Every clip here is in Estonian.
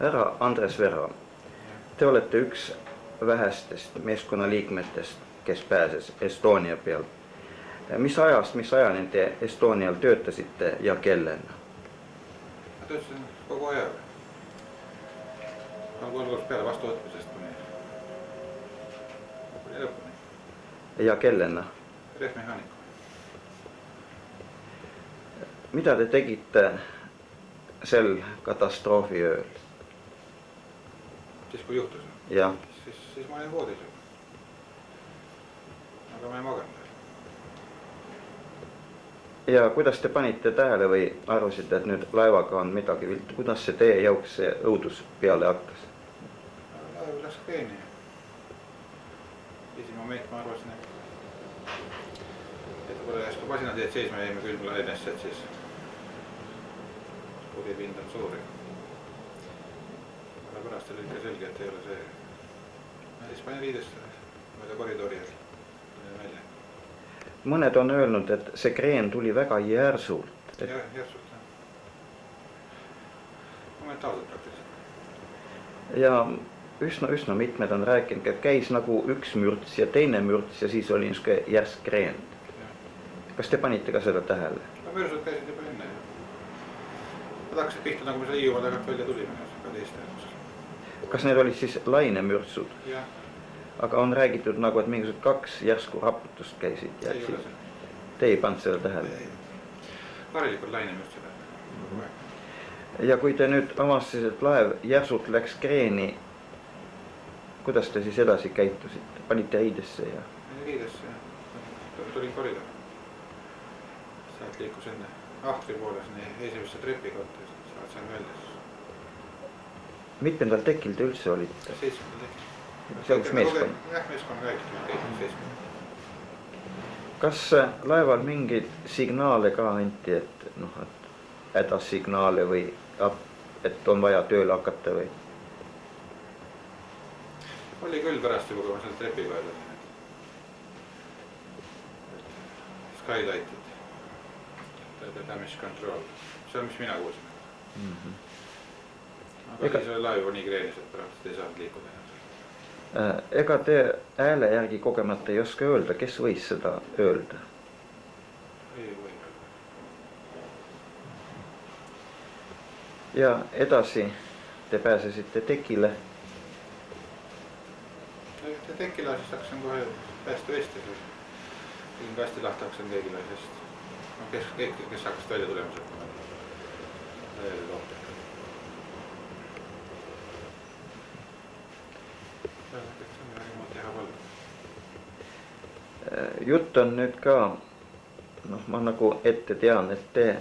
Härra Andres Vera, te olete üks vähestest meeskonnaliikmetest, kes pääses Estonia peal. Mis ajani te Estonial töötasite ja kellena? Ma töötasin kogu ajaga. Alguses peale vastuvõtmisest kuni lõpuni. Ja kellena? Rehmehaanikuna. Mida te tegite sel katastroofiööl? Siis kui juhtus? Jah. Siis ma olin voodis. Aga ma ei maganud. Ja kuidas te panite tähele või arvasite, et nüüd laevaga on midagi viltu? Kuidas see teie jauks see õudus peale hakkas? Laev läks kreeni. Esimene moment ma arvasin, et kui järsku masina teed seisma jäime külma lainesse, et siis huvipind on suuri. Aga pärast oli ikka selge, et ei ole see. Ma siis panin riidesse mööda koridori ja välja. Mõned on öelnud, et see kreen tuli väga järsult. Järsult, jah. Momentaalselt praktiliselt. Ja üsna mitmed on rääkinud, et käis nagu üks mürts ja teine mürts ja siis oli niisugune järsk kreen. Kas te panite ka seda tähele? No mürsud käisid juba enne. Nad hakkasid pihta, nagu me selle Hiiumaa tagant välja tulime. Ka teiste. Kas need olid siis lainemürtsud? Jah. Aga on räägitud nagu, et mingisugused 2 järsku raputust käisid. Ei ole see. Te ei pannud seda tähele? Harilikult lainemürtsida. Ja kui te nüüd avastasite, et laev järsult läks kreeni, kuidas te siis edasi käitusite? Panite riidesse ja? Riidesse, jah. Tulin koridor. Sealt liikus enne ahtri poole sinna esimesse trepi kohta ja sealt sain välja. Mitmendal tekil te üldse olite? 7. tekil. See kus meeskond? Jah, meeskond käitud 7. Kas laeval mingeid signaale ka anti, et hädasignaale või et on vaja tööle hakata või? Oli küll pärast juba, kui ma selle trepi peal olin. Skylighted. Damage control. See on, mis mina kuulsin. Aga siis oli laev nii kreenis, et pärast ei saanud liikuda. Ega te hääle järgi kogemata ei oska öelda, kes võis seda öelda? Ei või öelda. Ja edasi te pääsesite tekile. Tekile siis hakkasin kohe päästa vesti. Tegin kasti lahti, hakkasin keegile, sest kes hakkasid välja tulema sealt. Jutt on nüüd ka, ma nagu ette tean, et te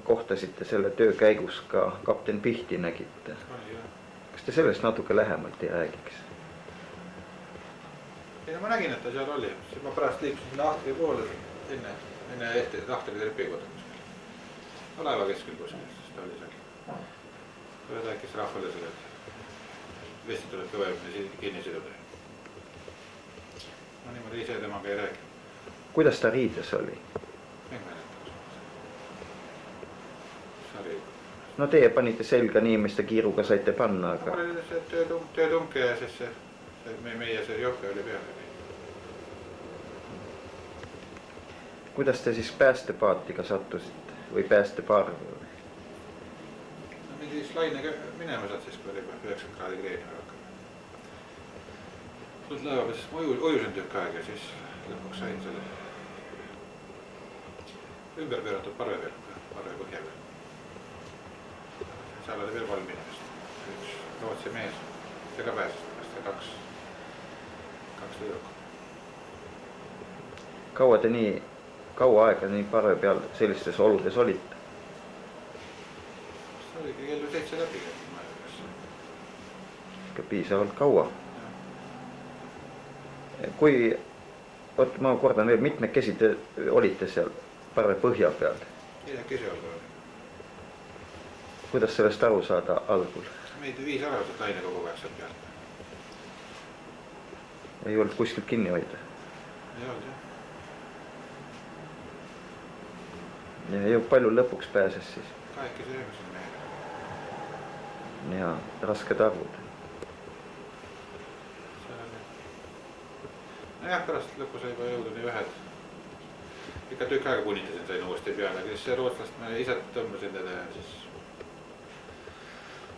kohtasite selle töö käigus ka kapten Pihti nägite. Kas te sellest natuke lähemalt ei räägiks? Ei, ma nägin, et ta seal oli. Siis ma pärast liikusin sinna ahtri poole enne ahtri trepi kodumis. Laeva keskel kuskil, sest ta oli seal. Ta rääkis rahvale selle, et vesti tuleb kõvemini kinni siduda. Ma niimoodi ise temaga ei rääkinud. Kuidas ta riides oli? Ei mäletaks. Sari. No teie panite selga nii, mis te kiiruga saite panna, aga... Ma olin see töötunke ja siis meie see johve oli peale. Kuidas te siis päästepaatiga sattusite või päästepaar? No mindi siis laine minema saad siis, kui oli 90 kraadi kreeni hakka. Tulid laeva peal, siis ma ujusin tükk aeg ja siis lõpuks sain selle ümber pööratud parve põhja peal. Seal oli veel 3 inimest. Üks Rootsi mees, see ka pääses pärast ja 2 tüdrukut. Kaua aega nii parve peal sellistes oludes olite? See oligi kellu 7 läbi. Piisavalt kaua. Ma kordan veel, mitmekesi te olite seal parve põhja peal? 4 kesi algul oli. Kuidas sellest aru saada algul? Meid 5 arvasid laine kogu aeg seal pealt. Ei olnud kuskilt kinni hoida? Ei olnud, jah. Ja palju lõpuks pääses siis? 8 inimesed mehega. ja rasked arvud. Nojah, pärast lõpus sai juba jõuda nii ühed. Ikka tükk aega punitasin, sain uuesti peale, aga siis rootslast ma ise tõmbasin teda ja siis...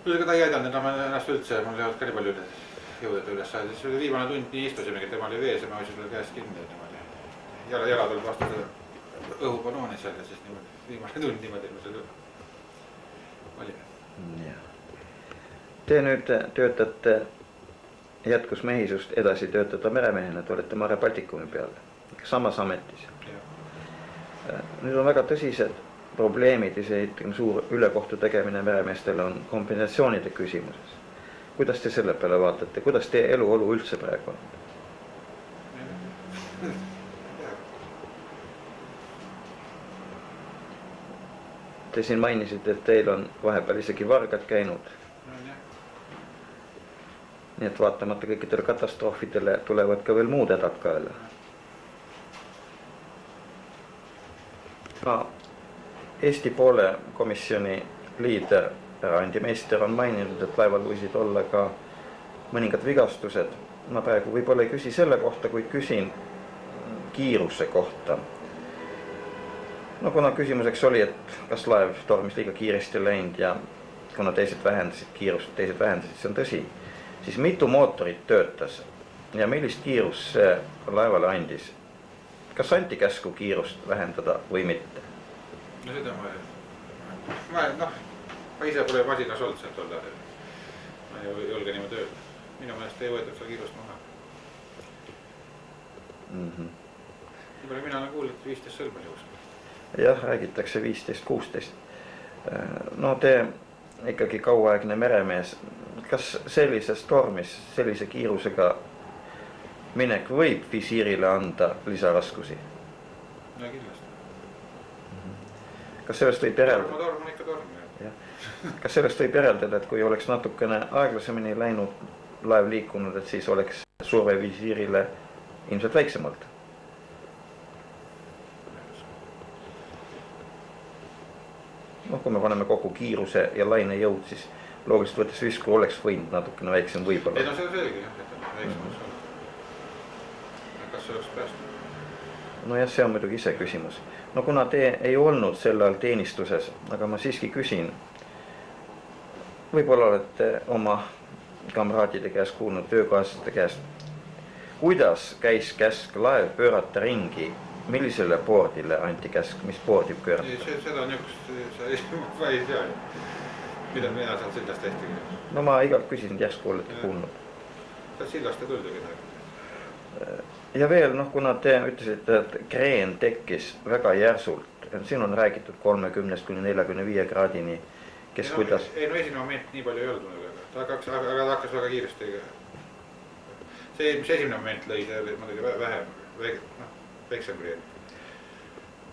Üllega ta ei aidanud enam ennast üldse, mul ei olnud ka nii palju jõudeta üles saada. Siis oli viimane tund nii istusimegi, tema oli vees ja ma hoisin talle käest kinni niimoodi. Jalad olid vastu seda õhupanooni seal ja siis niimoodi viimane tund niimoodi ma seal olime. Te nüüd töötate jätkus mehisust edasi töötada meremehena, te olete Mare Balticumi peal, samas ametis. Nüüd on väga tõsised probleemid, isegi suur ülekohtu tegemine meremeestele on kombinatsioonide küsimuses. Kuidas te selle peale vaatate, kuidas teie eluolu üldse praegu on? Te siin mainisite, et teil on vahepeal isegi vargad käinud. Nii et vaatamata kõikidele katastroofidele tulevad ka veel muud hädad kaela. Eesti poole komisjoni liider Andi Meister on maininud, et laeval võisid olla ka mõningad vigastused. Ma praegu võib-olla ei küsi selle kohta, kuid küsin kiiruse kohta. No kuna küsimuseks oli, et kas laev tormis liiga kiiresti läinud ja kuna teised vähendasid kiirust, teised vähendasid, see on tõsi. Siis mitu mootorit töötas ja millist kiirust see laevale andis? Kas anti käsku kiirust vähendada või mitte? No seda ma ise pole masinas olnud sealt olla. Ma ei julge niimoodi öelda. Minu meelest ei võetud seal kiirust maha. Nii palju mina olen kuulnud, 15 sõlma jõus. Jah, räägitakse 15-16. No te ikkagi kauaaegne meremees. Kas sellises tormis, sellise kiirusega minek võib visiirile anda lisaraskusi? No kindlasti. Kas sellest võib järeldada? Torm on ikka torm. Kas sellest võib järeldada, et kui oleks natukene aeglasemini läinud laev liikunud, et siis oleks surve visiirile ilmselt väiksemalt? No kui me paneme kokku kiiruse ja laine jõud, siis loogiliselt võttes visku oleks võinud natukene väiksem võib-olla. Ei no see on selge, et on väiksem oleks olnud. Kas see oleks päästnud? No jah, see on muidugi ise küsimus. No kuna te ei olnud sel ajal teenistuses, aga ma siiski küsin, võib-olla olete oma kamraadide käest kuulnud, töökaaslaste käest, kuidas käis käsk laev pöörata ringi, millisele boardile anti käsk, mis boardi pöörata? Ei, seda on üks, ma ei tea, mida mina seal sildast tehti. No ma igalt küsisin, järsku olete kuulnud. Seda sildast ei tuldu kedagi. Ja veel, kuna te ütlesite, et kreen tekkis väga järsult, siin on räägitud 30–45 kraadini, kes kuidas... Ei, no esimene moment nii palju ei olnud, aga ta hakkas väga kiiresti. See, mis esimene moment lõi, see oli muidugi väiksem kreen.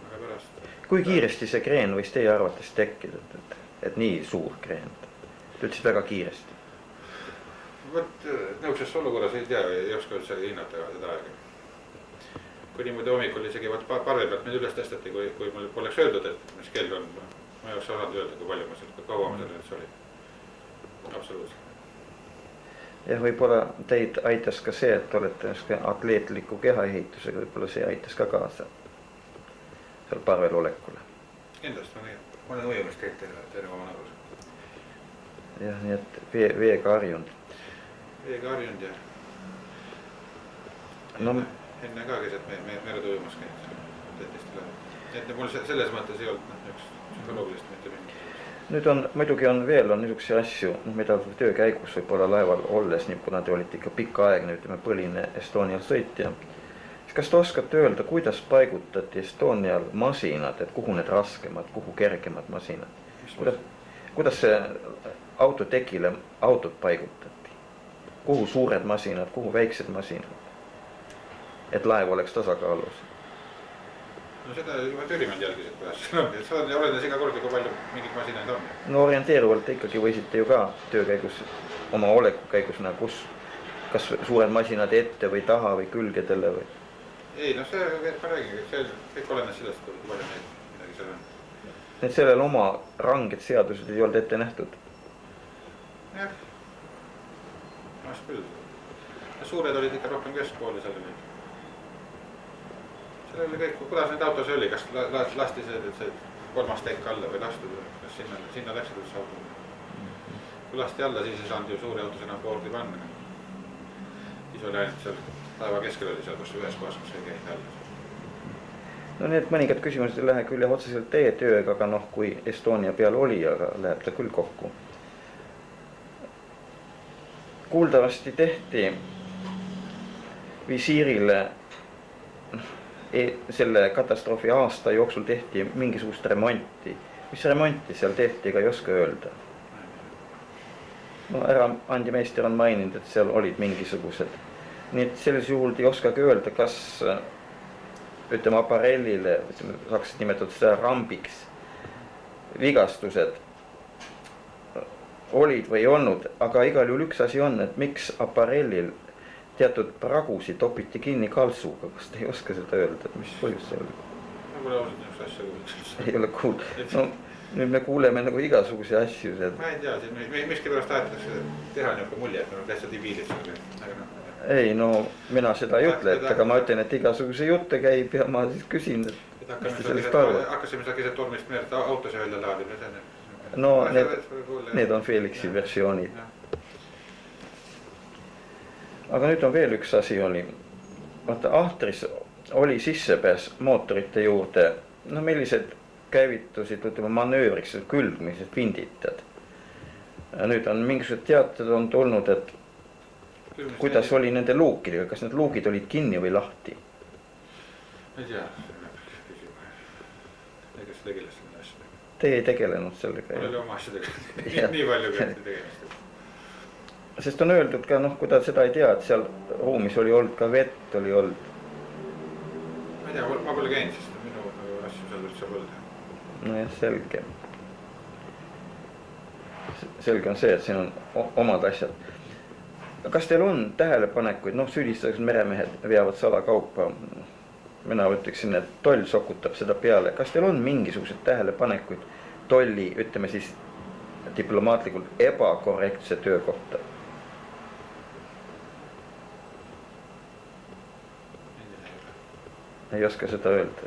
Aga pärast... Kui kiiresti see kreen võis teie arvates tekkida, et nii suur kreen? Te ütlesid väga kiiresti. Võt, nõukses olukorras ei tea, ei oska üldse hinnata seda aega. Kui niimoodi hommikul isegi parve pealt meid üles tõstati, kui mul poleks öeldud, et mis kell on, ma ei oleks osanud öelda, kui palju ma seal, kui kaua ma seal üldse oli. Absoluutselt. Ja võib-olla teid aitas ka see, et olete atleetliku kehaehitusega, võib-olla see aitas ka kaasa seal parvel olekule. Kindlasti on nii. Ma olen ujumist käid teile oma nägus. Jah, nii et veega harjunud. Veega harjunud ja enne ka keset mered ujumas käid. Et mul selles mõttes ei olnud üks psühholoogilist mitte mingi. Nüüd muidugi on veel niisuguse asju, mida töö käigus võib-olla laeval olles, nii kuna te olite ikka pikaaegne, ütleme põline Estonial sõitja. Kas te oskate öelda, kuidas paigutati Estonial masinad, et kuhu need raskemad, kuhu kergemad masinad? Kuidas see autotekile autot paigutati? Kuhu suured masinad, kuhu väiksed masinad? Et laev oleks tasakaalus? No seda juba Türimänd jälgisid kuidas. Sa olenes iga kord, kui palju mingid masinaid on. No orienteeruvalt ikkagi võisite ju ka töö käigus, oma oleku käigus näha, kus, kas suured masinad ette või taha või külgedele või? Ei, no see, ma räägin, see kõik olenes sellest, kui palju midagi seal on. Need sellel oma ranged seadused ei olnud ette nähtud? jah, vast küll. Suured olid ikka rohkem keskpool ja seal oli kõik, kuidas neid autos oli, kas lasti see kolmas tekk alla või lastud, kas sinna läksid üldse auto? Kui lasti alla, siis ei saanud ju suuri autos enam boardi panna. Siis oli ainult seal taeva keskel oli seal, kus ühes kohas, kus ei käinud alla. No need mõningad küsimused ei lähe küll jah otseselt teie tööga, aga noh, kui Estonia peal oli, aga läheb ta küll kokku. Kuuldavasti tehti visiirile selle katastroofi aasta jooksul tehti mingisugust remonti. Mis remonti seal tehti, ega ei oska öelda. No ära Andi Meister on maininud, et seal olid mingisugused. Nii et selles juhul ei oskagi öelda, kas ütleme aparellile, saaks nimetatud seda rambiks, vigastused olid või ei olnud, aga igal juhul üks asi on, et miks aparellil teatud pragusi topiti kinni kaltsuga, kas te ei oska seda öelda, et mis põhjus see oli? Ma pole ausalt niisugust asja kuulnud. Ei ole kuulnud. No nüüd me kuuleme nagu igasuguse asju. Ma ei tea, miskipärast tahetakse teha niisugune mulje, et me on täitsa diviilid selle. Ei, no mina seda ei ütle, aga ma ütlen, et igasuguse jutte käib ja ma siis küsin, et mis te sellest arvad. Hakkasime seda keset tormist meelt autose välja laadima. No need on Felixi versioonid. Aga nüüd on veel üks asi oli. Vaata, ahtris oli sissepääs mootorite juurde. No millised käivitusid, ütleme, manöövriks, külgmised, vinditad. Nüüd on mingisugused teated on tulnud, et kuidas oli nende luukidega, kas need luugid olid kinni või lahti? Ei tea, kes tegeles selle asja. Teie ei tegelenud sellega. Mul oli oma asjadega, nii palju kõike tegemist. Sest on öeldud ka, noh, kui ta seda ei tea, et seal ruumis oli olnud ka vett, oli olnud. Ma ei tea, ma pole käinud, sest minu asju seal üldse polnud. No jah, selge. Selge on see, et siin on omad asjad. Kas teil on tähelepanekuid, noh, süüdistatakse meremehed veavad salakaupa. Mina ütleksin, et toll sokutab seda peale. Kas teil on mingisugused tähelepanekuid tolli, ütleme siis diplomaatlikult ebakorrektse töö kohta? Ei oska seda öelda.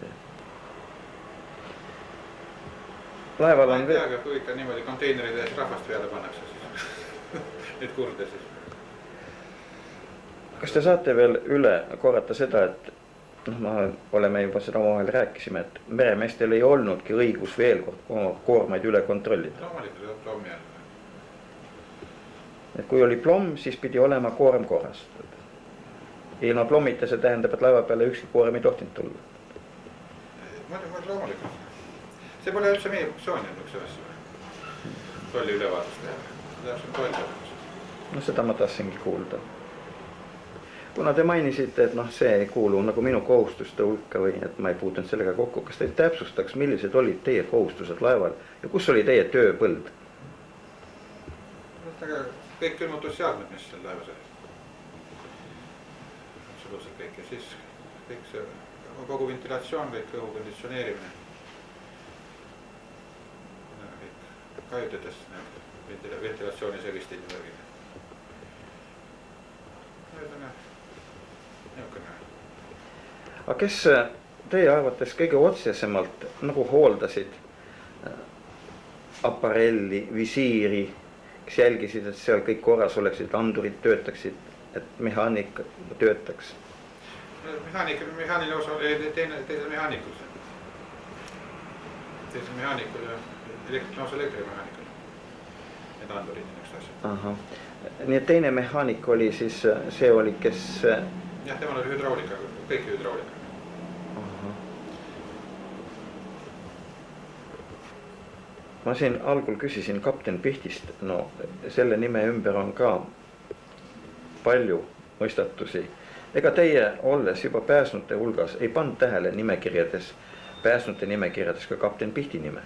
Laeval on... Ma ei teaga, kui ikka niimoodi konteineride ees rahvast peale pannakse siis. Nüüd kurde siis. Kas te saate veel üle korrata seda, et oleme juba seda omavahel rääkisime, et meremeestel ei olnudki õigus veel kord koormaid üle kontrollida? Loomulikult on plommi all. Et kui oli plomm, siis pidi olema koorem korras. Ilma plommita see tähendab, et laeva peale ükski koorem ei tohtinud tulla. Loomulikult. See pole üldse meie funktsiooni on üks asja. Tolli ülevaatust teha. No seda ma tahtsingi kuulda. Kuna te mainisite, et noh, see ei kuulu nagu minu kohustuste hulka või et ma ei puutunud sellega kokku, kas te täpsustaks, millised olid teie kohustused laeval ja kus oli teie tööpõld? Kõik külmutusseadmed, mis seal laevas oli. Absoluutselt kõik ja siis kõik see kogu ventilatsioon, kõik õhu konditsioneerimine. Kajutades ventilatsiooni segistid ja värgid. Aga kes teie arvates kõige otsesemalt nagu hooldasid aparelli, visiiri, kes jälgisid, et seal kõik korras oleksid, andurid töötaksid, et mehaanika töötaks? Mehaaniline osa oli teisel mehaanikul. Teisel mehaanikul ja elektrimehaanikul. Need andurid ja üks asja. Aha. Nii et teine mehaanik oli siis, see oli, kes... Jah, temal oli hüdraulika, kõik hüdraulika. Ma siin algul küsisin kapten Pihtist, no selle nime ümber on ka palju mõistatusi. Ega teie, olles juba pääsnute hulgas, ei pannud tähele nimekirjades, pääsnute nimekirjades ka kapten Pihti nime?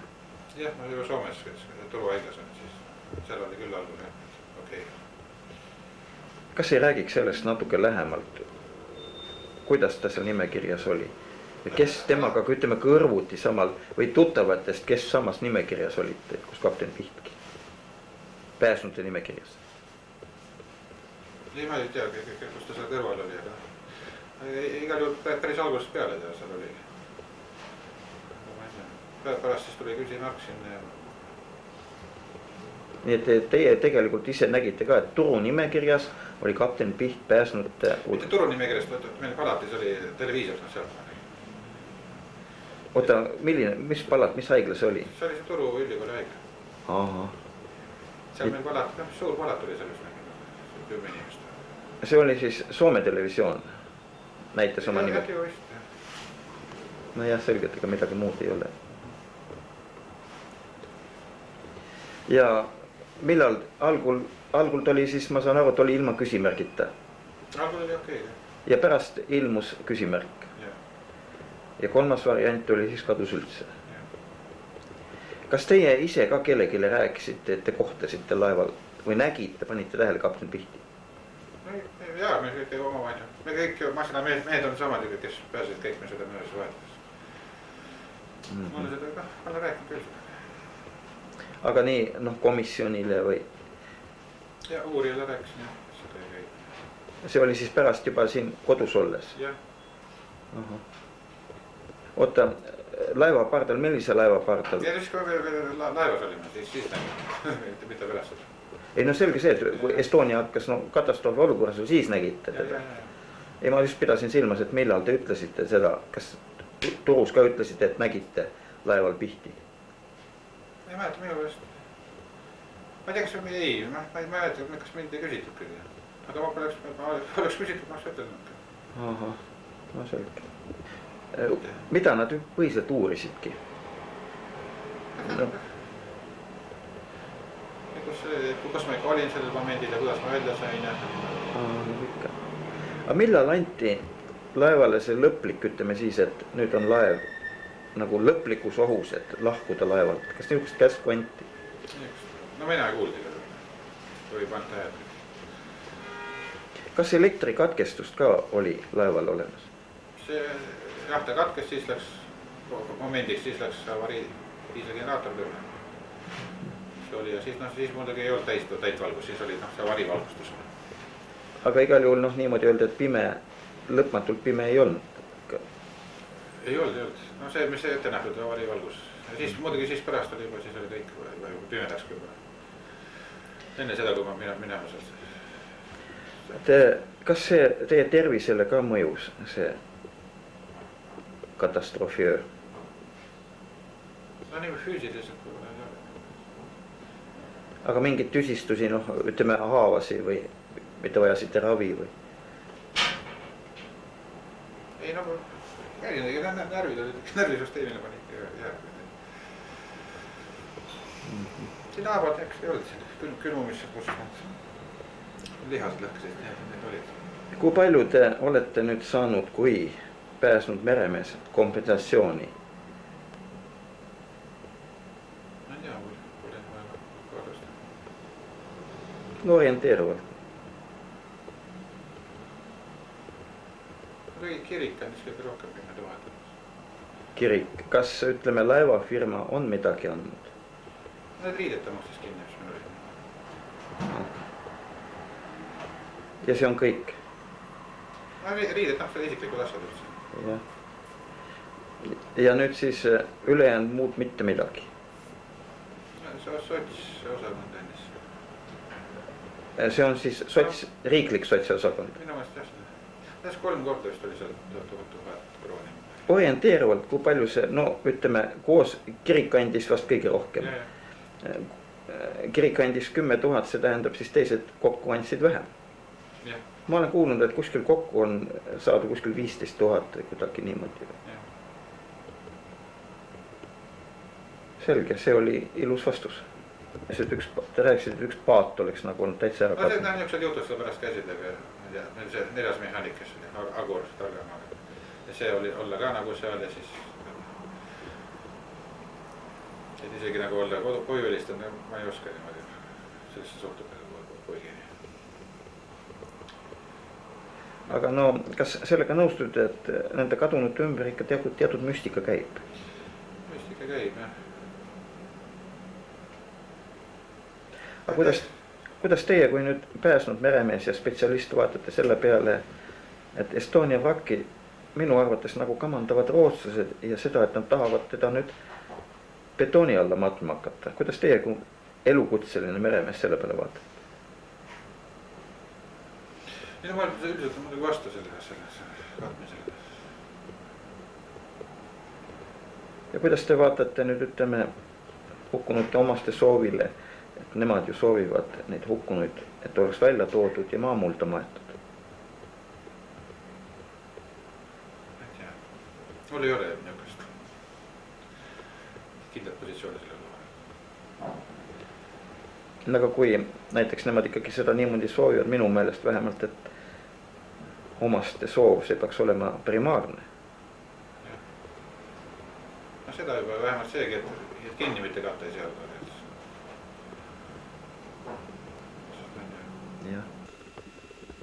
Jah, ma juba Soomes, turuhaiglas on, siis seal oli küll algul, okei. Kas ei räägiks sellest natuke lähemalt, kuidas ta seal nimekirjas oli? Ja kes temaga, kui ütleme kõrvuti samal või tuttavatest, kes samas nimekirjas olid, kus kapten Pihtki? pääsnute nimekirjas? Ei, ma ei tea, kus ta seal kõrval oli, aga igal juhul päris algusest peale ta seal oli. Pärast siis tuli küsimärk sinna. Nii et teie tegelikult ise nägite ka, et Turu nimekirjas oli kapten Piht pääsnute... Mitte Turu nimekirjas, meil palatis oli televiisor seal. Oota, mis palat, mis haigla see oli? See oli see Turu ülikooli haigla. Aha. Seal meil palat, suur palat oli selles 10 inimest. See oli siis Soome televisioon, näitas oma nime. No jah, selgelt, ega midagi muud ei ole. Ja millal algul oli siis, ma saan aru, et oli ilma küsimärgita. Algul oli okei. Ja pärast ilmus küsimärk. Ja kolmas variant oli siis kadus üldse. Kas teie ise ka kellegile rääkisite, et te kohtasite laeval või nägite, panite tähele kapten Pihti? Jaa, me kõik omavahel. Me kõik masinamehed on samad, kes pääsesid kõik me seda möödas vahetas. Ma olen seda ka, ma olen rääkinud küll. Aga nii, komisjonile või? Ja uurijale rääkisin, jah, seda ei käi. See oli siis pärast juba siin kodus olles? Jah. Oota, laevapardal, millise laevapardal? Ja siis kui laevas olime, siis nägime, mitte pärast seda. Ei no selge see, et kui Estonia hakkas katastroofi olukorras, siis nägite teda. Ei, ma just pidasin silmas, et millal te ütlesite seda, kas Turus ka ütlesite, et nägite laeval Pihti? Ei mäleta minu pärast. Ma ei tea, kas või ei, ma ei mäleta, kas mind ei küsitud küll. Aga ma oleks küsitud, ma oleks ütelnud. Aha, no selge. Mida nad põhiselt uurisidki? Kus ma ikka olin sellel momendil ja kuidas ma välja sain. Aga millal anti laevale see lõplik, ütleme siis, et nüüd on laev nagu lõplikus ohus, et lahkuda laevalt? Kas niisugust käsku anti? No mina ei kuuldi ka. Või panta hääd. Kas elektrikatkestust ka oli laeval olemas? Jah, ta katkes, siis läks momendiks, siis läks avarii diiselgeneraator tööle. See oli ja siis muidugi ei olnud täit valgus, siis oli see avariivalgustus. Aga igal juhul niimoodi öelda, et pime, lõpmatult pime ei olnud? Ei olnud. No see, mis see ette nähtud avariivalgus. Ja siis muidugi siis pärast oli juba, siis oli kõik pimedaks kui juba. Enne seda, kui ma minema sellest. Kas see teie tervisele ka mõjus, see katastroofiöö? No nii füüsiliselt kui ei ole. Aga mingid tüsistusi, ütleme haavasi või mitte vajasite ravi või? Ei närvid olid, närvisüsteemile pani jääb. Siin haavad ei olnud siin külmumisse, kus lihased lõhkesid, need olid. Kui palju te olete nüüd saanud, kui pääsnud meremees kompensatsiooni? Ma ei tea, kui vaja arvestada. No orienteeruvalt. Kirik on kõige rohkem 10 000. Kirik, kas ütleme laevafirma on midagi andnud? Need riideta makstis kinni, mis meil oli. Ja see on kõik? Riidet, see isiklikud asjad üldse. Ja nüüd siis ülejäänud muud mitte midagi? Sotsosakond endis. See on siis riiklik sotsiosakond? Minu mõelest jah. 3 korda vist oli seal 1000 krooni. Orienteeruvalt, kui palju see, ütleme, koos kirik andis vast kõige rohkem. Kirik andis 10 000, see tähendab siis teised kokku andsid vähem. Ma olen kuulnud, et kuskil kokku on saada kuskil 15 000 kuidagi niimoodi. Selge, see oli ilus vastus. Te rääkisid, et üks paat oleks nagu olnud täitsa ära kadunud. No niisugused jutud seda pärast käisid, meil see 4. mehaanik, kes oli Agur Targamaal. Ja see oli olla ka nagu seal ja siis et isegi nagu olla koju helistanud, ma ei oska niimoodi sellesse suhtuda poigi. Aga kas sellega nõustud, et nende kadunud ümber ikka teatud müstika käib? Müstika käib, jah. kuidas teie kui nüüd pääsnud meremees ja spetsialist vaatate selle peale, et Estonia vrakki minu arvates nagu kamandavad rootslased ja seda, et nad tahavad teda nüüd betooni alla matma hakata. Kuidas teie kui elukutseline meremees selle peale vaatate? Ei, ma üldiselt on muidugi vastu selle katmisele. Ja kuidas te vaatate nüüd, ütleme, hukkunute omaste soovile, et nemad ju soovivad neid hukkunuid, et oleks välja toodud ja maamulda maetud? Mul ei ole niisugust kindlat positsiooni selle loa. Aga kui näiteks nemad ikkagi seda niimoodi soovivad, minu meelest vähemalt, et omaste soov, see peaks olema primaarne. No seda juba vähemalt seegi, et kinni mitte katta ei sealda.